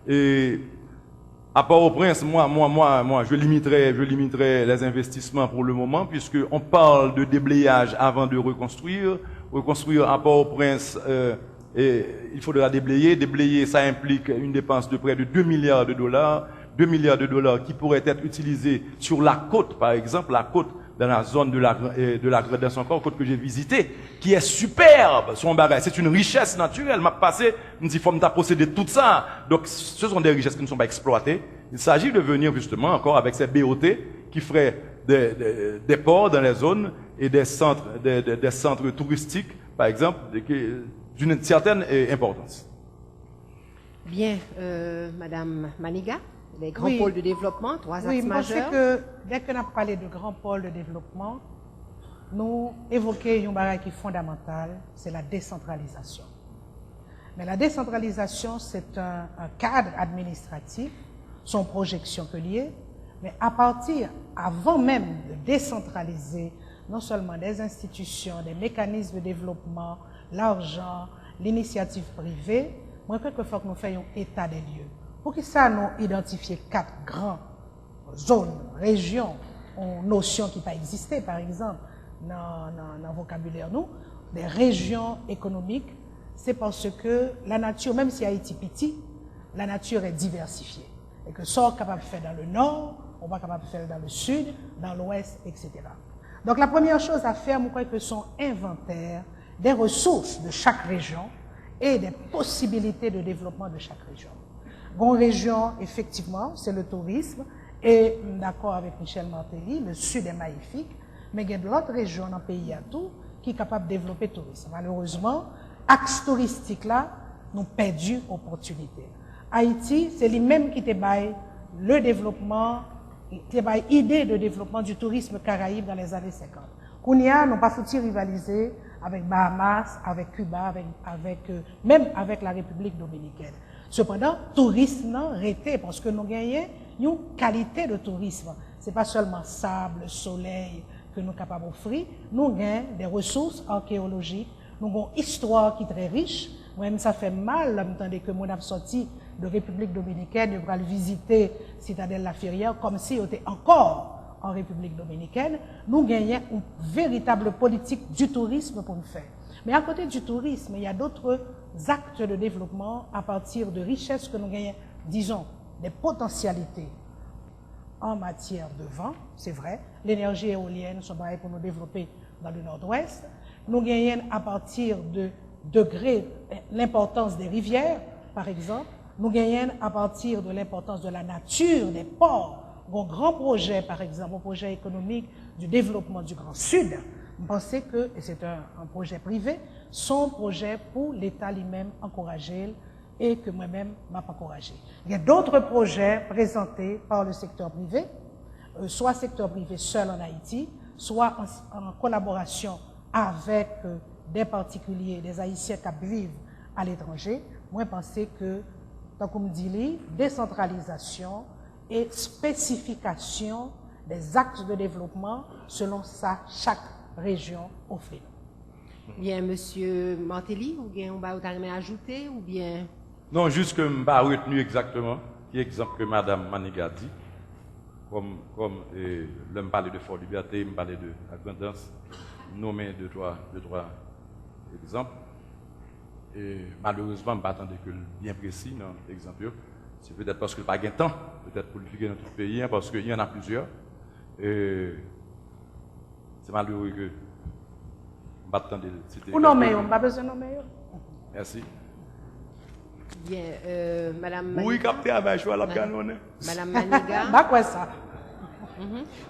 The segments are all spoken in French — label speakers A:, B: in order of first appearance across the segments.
A: Et à Port-au-Prince, moi, je limiterai les investissements pour le moment, puisque on parle de déblayage avant de reconstruire. Reconstruire à Port-au-Prince, et il faudra déblayer. Déblayer, ça implique une dépense de près de 2 milliards de dollars. 2 milliards de dollars qui pourraient être utilisés sur la côte, par exemple, la côte dans la zone de la Grand'Anse encore, côte que j'ai visitée, qui est superbe, son bagage. C'est une richesse naturelle. M'a passé, me dit, faut me procéder tout ça. Donc, ce sont des richesses qui ne sont pas exploitées. Il s'agit de venir justement encore avec ces BOT qui feraient des ports dans les zones et des centres touristiques, par exemple, d'une certaine importance.
B: Bien, Madame Maniga, les grands pôles de développement, 3 axes majeurs.
C: Oui, que dès qu'on a parlé de grands pôles de développement, nous évoquons une barrière qui est fondamentale, c'est la décentralisation. Mais la décentralisation, c'est un cadre administratif, son projection que liée, mais à partir, avant même de décentraliser, non seulement des institutions, des mécanismes de développement, l'argent, l'initiative privée, moi, je crois qu'il faut que nous fassions un état des lieux. Pour que ça, nous identifier 4 grandes zones, régions, notions qui n'ont pas existé, par exemple, dans le vocabulaire, nous, des régions économiques, c'est parce que la nature, même si Haïti est petit, la nature est diversifiée. Et que ça, on est capable de faire dans le nord, on va capable de faire dans le sud, dans l'ouest, etc. Donc la première chose à faire, je crois que son inventaire des ressources de chaque région et des possibilités de développement de chaque région. Bonne région, effectivement, c'est le tourisme, et d'accord avec Michel Martelly, le sud est magnifique, mais il y a d'autres régions dans le pays à tout qui sont capables de développer le tourisme. Malheureusement, axe touristique là, nous perdu opportunité. Haïti, c'est lui-même qui te baille le développement, qui te baille idée de développement du tourisme caraïbe dans les années 50. Kounia, nous pas foutu rivaliser avec Bahamas, avec Cuba, même avec la République dominicaine. Cependant, tourisme non arrêté parce que nous gagnons une qualité de tourisme. C'est pas seulement sable, soleil que nous sommes capables d'offrir. Nous gagnons des ressources archéologiques. Nous avons une histoire qui est très riche. Moi-même, ça fait mal d'entendre que mon sorti de République dominicaine, je vais visiter Citadelle La Ferrière comme si on était encore en République dominicaine. Nous gagnons une véritable politique du tourisme pour nous faire. Mais à côté du tourisme, il y a d'autres actes de développement à partir de richesses que nous gagnons, disons, des potentialités en matière de vent, c'est vrai. L'énergie éolienne sont pareilles pour nous développer dans le nord-ouest. Nous gagnons à partir de degrés l'importance des rivières, par exemple. Nous gagnons à partir de l'importance de la nature, des ports. Un grand projet, par exemple, un projet économique du développement du Grand Sud. Vous pensez que, et c'est un projet privé, son projet pour l'État lui-même encourager et que moi-même m'a pas encouragé. Il y a d'autres projets présentés par le secteur privé, soit secteur privé seul en Haïti, soit en collaboration avec des particuliers, des Haïtiens qui vivent à l'étranger. Moi, je pense que, tant qu'on me dit, décentralisation et spécification des axes de développement selon ça, chaque région offre.
B: Bien, Monsieur Martelly, ou bien on va ajouter, ou bien...
A: Non, juste que je n'ai pas retenu exactement l'exemple que Mme Maniga dit. Comme je me parlais de Fort Liberté, je me parlais de la Grand'Anse, nommer deux, trois exemples. Et malheureusement, je ne m'attendais que bien précis dans l'exemple. C'est peut-être parce que je n'ai pas de temps, peut-être pour le figurer dans tout le pays, parce qu'il y en a plusieurs. Et c'est malheureux que je ne m'attendais pas de citer.
C: Ou non, mais on n'a pas besoin de nommer.
A: Merci.
B: Bien, Madame Maniga.
A: Oui, capté avec choix la canonne.
B: Madame Maniga.
C: Bah quoi ça?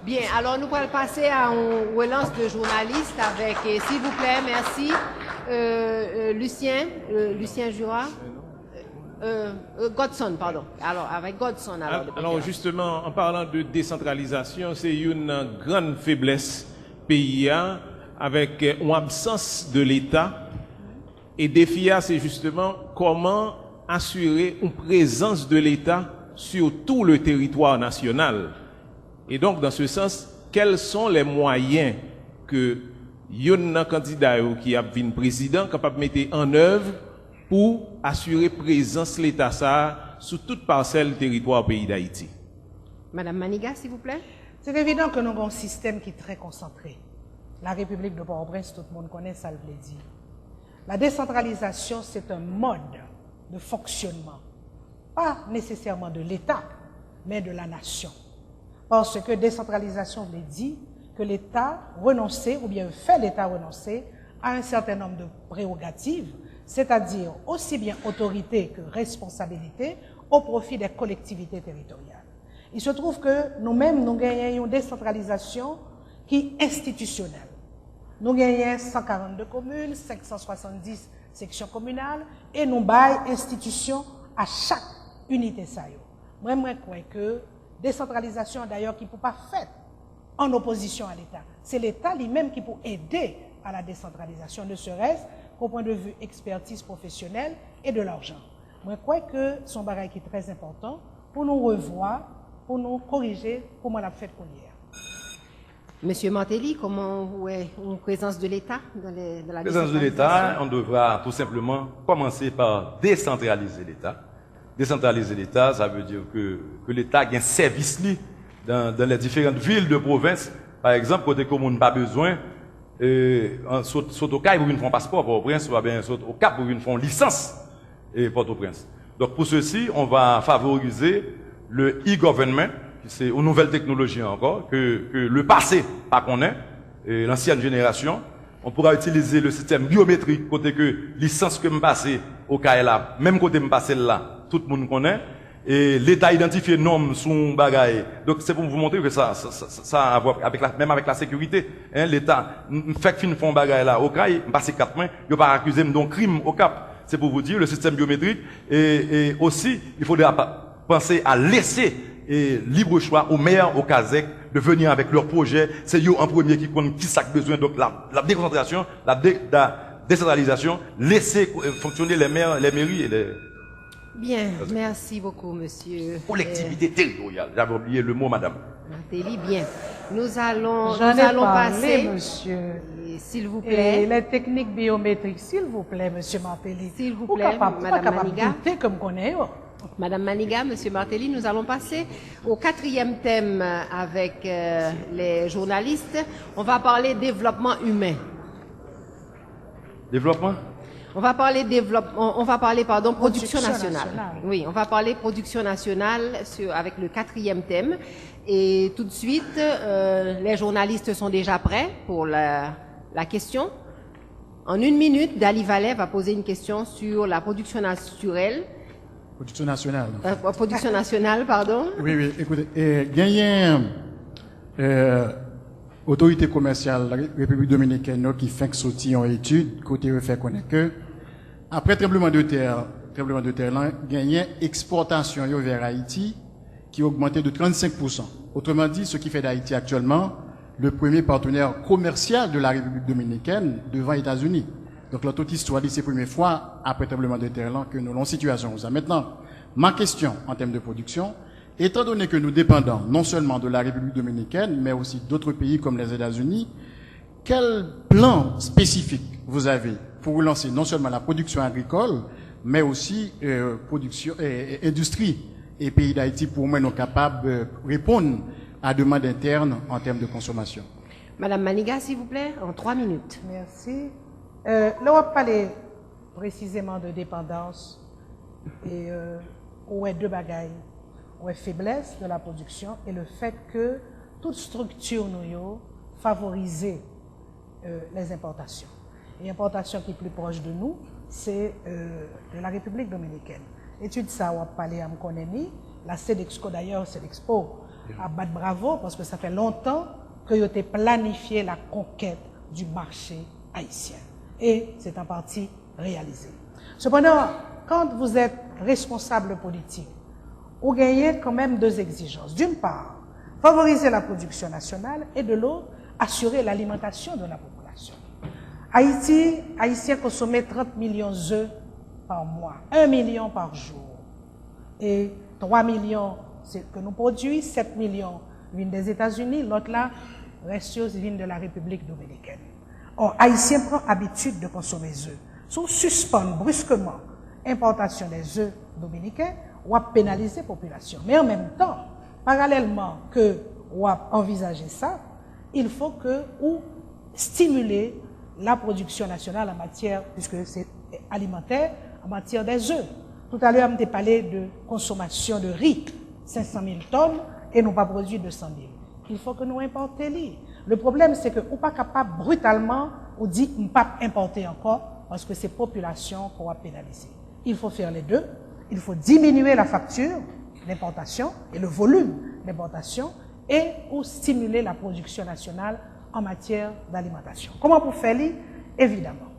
B: Bien, alors nous allons passer à une relance de journalistes avec, s'il vous plaît, merci, Lucien Jura. Godson, pardon. Alors, avec Godson.
D: Alors justement, en parlant de décentralisation, c'est une grande faiblesse PIA avec une absence de l'État. Et DEFIA, c'est justement comment assurer une présence de l'État sur tout le territoire national. Et donc, dans ce sens, quels sont les moyens que un candidat qui a vu président capable de mettre en œuvre pour assurer présence l'État ça sur toute parcelle territoire pays d'Haïti.
B: Madame Maniga, s'il vous plaît.
C: C'est évident que nous avons un système qui est très concentré. La République de Port-au-Prince, tout le monde connaît, ça le dit. La décentralisation, c'est un mode de fonctionnement, pas nécessairement de l'État, mais de la nation. Parce que décentralisation veut dire que l'État renonçait, ou bien fait l'État renoncer à un certain nombre de prérogatives, c'est-à-dire aussi bien autorité que responsabilité, au profit des collectivités territoriales. Il se trouve que nous-mêmes, nous gagnons une décentralisation qui est institutionnelle. Nous gagnons 142 communes, 570 sections communales, et nous baillons institutions à chaque unité. Moi, je crois que décentralisation, d'ailleurs, qui ne peut pas faire en opposition à l'État. C'est l'État lui-même qui peut aider à la décentralisation, ne serait-ce qu'au point de vue expertise professionnelle et de l'argent. Moi, je crois que c'est un bagage qui est très important pour nous revoir, pour nous corriger comment on a fait qu'on hier.
B: Monsieur Martelly, comment vous est une présence de l'État dans la
A: présence de l'État, on devra tout simplement commencer par décentraliser l'État. Décentraliser l'État, ça veut dire que l'État a un service dans les différentes villes de province. Par exemple, côté commune, pas besoin, saute au Cap pour une fonds passeport Port-au-Prince, ou bien saute au Cap pour une fonds licence Port-au-Prince. Donc pour ceci, on va favoriser le e-government, c'est une nouvelle technologie encore, que le passé, pas qu'on est, l'ancienne génération. On pourra utiliser le système biométrique, côté que licence que me passe au cas là, même côté me passe là, tout le monde connaît. Et l'État identifie nom son bagaille. Donc c'est pour vous montrer que ça a à voir même avec la sécurité. Hein, L'État fait fin font bagaille là au cas, il passe 4 mois, il pas accuser d'un crime au Cap. C'est pour vous dire le système biométrique et aussi il faudra penser à laisser libre choix aux maires, aux CASEC de venir avec leurs projets. C'est eux en premier qui compte qui ça besoin. Donc la déconcentration, la décentralisation, laisser fonctionner les maires, les mairies et les...
B: Bien, merci beaucoup, monsieur.
A: Collectivité territoriale. J'avais oublié le mot, madame.
B: Martelly, bien. Nous allons
C: passer,
B: passer,
C: monsieur.
B: S'il vous plaît.
C: Et les techniques biométriques, s'il vous plaît, monsieur Martelly.
B: S'il vous plaît, madame Maniga.
C: Comme connaît.
B: Madame Maniga, monsieur Martelly, nous allons passer au 4e thème avec les journalistes. On va parler développement humain.
A: Développement?
B: On va parler production nationale. Oui, on va parler production nationale avec le 4e thème. Et tout de suite, les journalistes sont déjà prêts pour la question. En 1 minute, Dali Vallet va poser une question sur la production naturelle.
E: Production nationale.
B: Production nationale, pardon.
E: Oui, écoutez, gagné autorité commerciale de la République dominicaine qui fait sortir en étude, côté fait connaître que après tremblement de terre là, gagné exportation vers Haïti qui a augmenté de 35%. Autrement dit, ce qui fait d'Haïti actuellement le premier partenaire commercial de la République dominicaine devant les États-Unis. Donc, la toute histoire, c'est la première fois après tremblement de terre là que nous avons une situation. Maintenant, ma question en termes de production, étant donné que nous dépendons non seulement de la République dominicaine, mais aussi d'autres pays comme les États-Unis, quel plan spécifique vous avez pour relancer non seulement la production agricole, mais aussi production industrie et pays d'Haïti pour moins nous capables de répondre à la demande interne en termes de consommation?
B: Madame Maniga, s'il vous plaît, en 3 minutes.
C: Merci. L'Europe parlait précisément de dépendance et où est deux bagailles. Où est faiblesse de la production et le fait que toute structure nous favorise les importations. Et l'importation qui est plus proche de nous, c'est de la République dominicaine. Étude ça, on va parler à Mkoneni, la CEDEXCO d'ailleurs, CEDEXPO, à battre bravo parce que ça fait longtemps que vous avez planifié la conquête du marché haïtien. Et c'est en partie réalisé. Cependant, quand vous êtes responsable politique, vous gagnez quand même 2 exigences. D'une part, favoriser la production nationale et de l'autre, assurer l'alimentation de la population. Haïtiens consomment 30 millions d'œufs par mois, 1 million par jour. Et 3 millions, c'est que nous produisons, 7 millions viennent des États-Unis, l'autre là, reste vient de la République dominicaine. Or, Haïtiens prennent habitude de consommer des œufs. Si on suspend brusquement importation des œufs dominicains, ou à pénaliser la population. Mais en même temps, parallèlement que ou à envisager ça, il faut que ou stimuler la production nationale en matière, puisque c'est alimentaire, en matière des œufs. Tout à l'heure, on a parlé de consommation de riz, 500 000 tonnes, et nous pas produit 200 000. Il faut que nous importions. Le problème, c'est que nous pas capable brutalement, on dit, on ne pas importer encore, parce que c'est population qu'on va pénaliser. Il faut faire les deux. Il faut diminuer la facture d'importation et le volume d'importation et ou stimuler la production nationale en matière d'alimentation. Comment pour faire ça? Évidemment.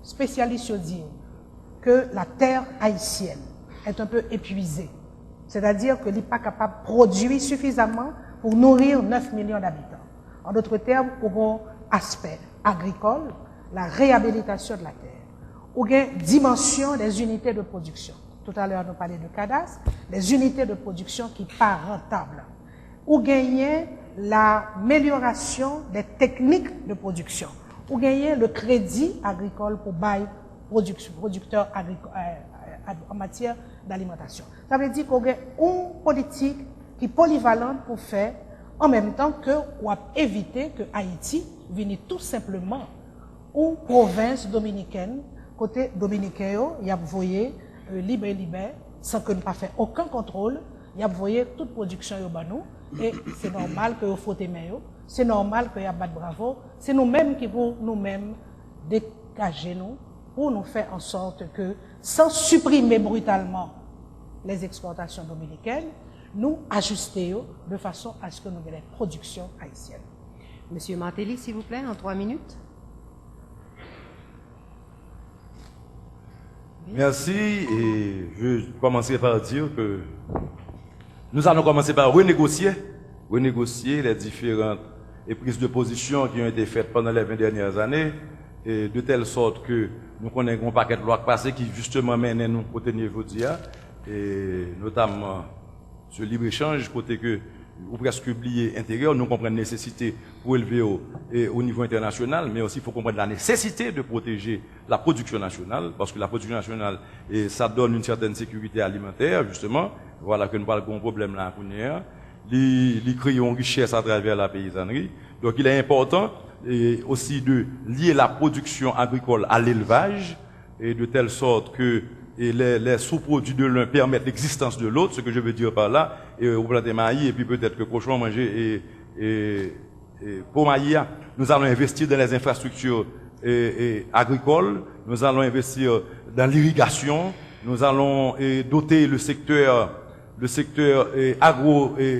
C: Spécialistes disent que la terre haïtienne est un peu épuisée. C'est-à-dire que n'est pas capable de produire suffisamment pour nourrir 9 millions d'habitants. En d'autres termes, pour un aspect agricole, la réhabilitation de la terre, ou bien dimension des unités de production. Tout à l'heure, nous parlions de cadastre, des unités de production qui ne sont pas rentables. Ou gagner l'amélioration des techniques de production. Ou gagner le crédit agricole pour bail producteurs en matière d'alimentation. Ça veut dire qu'on a une politique qui est polyvalente pour faire en même temps que ou éviter que Haïti vienne tout simplement une province dominicaine, côté dominicain, il y a voyé libre, sans que nous pas fait aucun contrôle, il y a voyé toute production urbaine, et c'est normal que vous fautez mains, c'est normal que y a battre bravo, c'est nous-mêmes qui pour nous-mêmes dégager nous pour nous faire en sorte que, sans supprimer brutalement les exportations dominicaines, nous ajuster de façon à ce que nous ayons des productions haïtiennes.
B: Monsieur Martelly, s'il vous plaît, en 3 minutes.
A: Merci, et je commencerai par dire que nous allons commencer par renégocier les différentes prises de position qui ont été faites pendant les 20 dernières années, et de telle sorte que nous connaissons un paquet de lois passées qui justement mènent nous côté niveau d'IA, et notamment ce libre-échange, côté que, ou presque oublié intérieur, nous comprenons la nécessité pour élever au niveau international, mais aussi il faut comprendre la nécessité de protéger la production nationale, parce que la production nationale, et ça donne une certaine sécurité alimentaire, justement. Voilà que nous parlons d'un problème là, il crée une richesse à travers la paysannerie. Donc il est important aussi de lier la production agricole à l'élevage, et de telle sorte que les sous-produits de l'un permettent l'existence de l'autre, ce que je veux dire par là, et au planter maïs, et puis peut-être que cochon manger et pour maïs, nous allons investir dans les infrastructures agricoles, nous allons investir dans l'irrigation, nous allons doter le secteur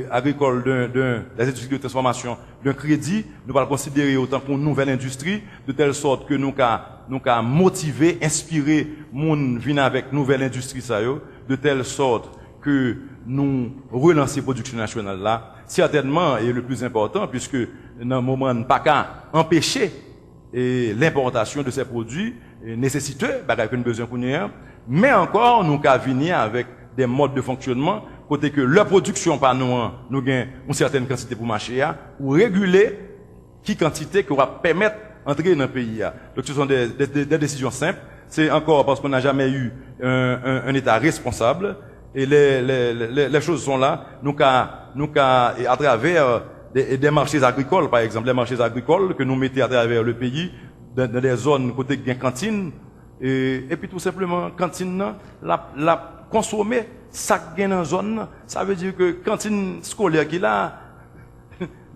A: agricole des industries de transformation d'un crédit, nous allons le considérer autant pour une nouvelle industrie, de telle sorte que nous allons motiver, inspirer moun venir avec nouvelle industrie ça yo, de telle sorte que nous relancer la production nationale là, certainement, et le plus important, puisque dans le moment, nous pas qu'à empêcher l'importation de ces produits nécessiteux, que nous besoin qu'on mais encore, nous qu'à venir avec des modes de fonctionnement, côté que leur production par nous gagne une certaine quantité pour marcher, ou réguler qui quantité qui va permettre d'entrer dans le pays. Donc ce sont des décisions simples. C'est encore parce qu'on n'a jamais eu un État responsable. Et les choses sont là. Nous qu'à à travers des marchés agricoles, par exemple, les marchés agricoles que nous mettons à travers le pays, dans des zones côté qui cantine, et puis tout simplement, cantine, la consommer, ça gagne dans zone, ça veut dire que cantine scolaire qui là,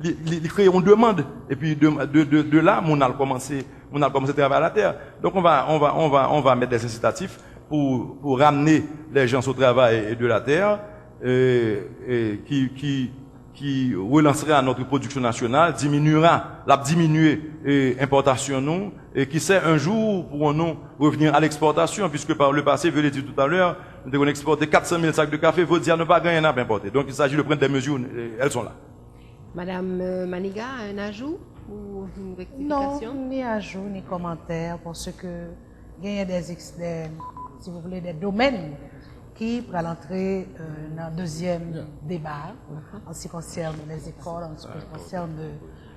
A: il crée une demande, et puis de là, on a commencé à travailler à la terre. Donc on va mettre des incitatifs pour ramener les gens au travail et de la terre, qui relancera notre production nationale, diminuera l'importation nous, et qui sait un jour pour nous revenir à l'exportation, puisque par le passé, je l'ai dit tout à l'heure, nous avons exporté 400 000 sacs de café, vous dire ne pas gagner, n'a pas importé. Donc il s'agit de prendre des mesures, elles sont là.
B: Madame Maniga, un ajout ou une rectification?
C: Non, ni ajout, ni commentaire, parce que il y a si vous voulez, des domaines qui pourraient entrer dans le deuxième débat, en ce qui concerne les écoles, en ce qui concerne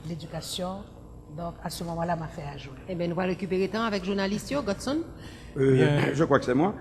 C: l'éducation, Donc, à ce moment-là, m'a fait ajouter.
B: Eh bien, nous allons récupérer temps avec journaliste Godson.
F: Je crois que c'est moi.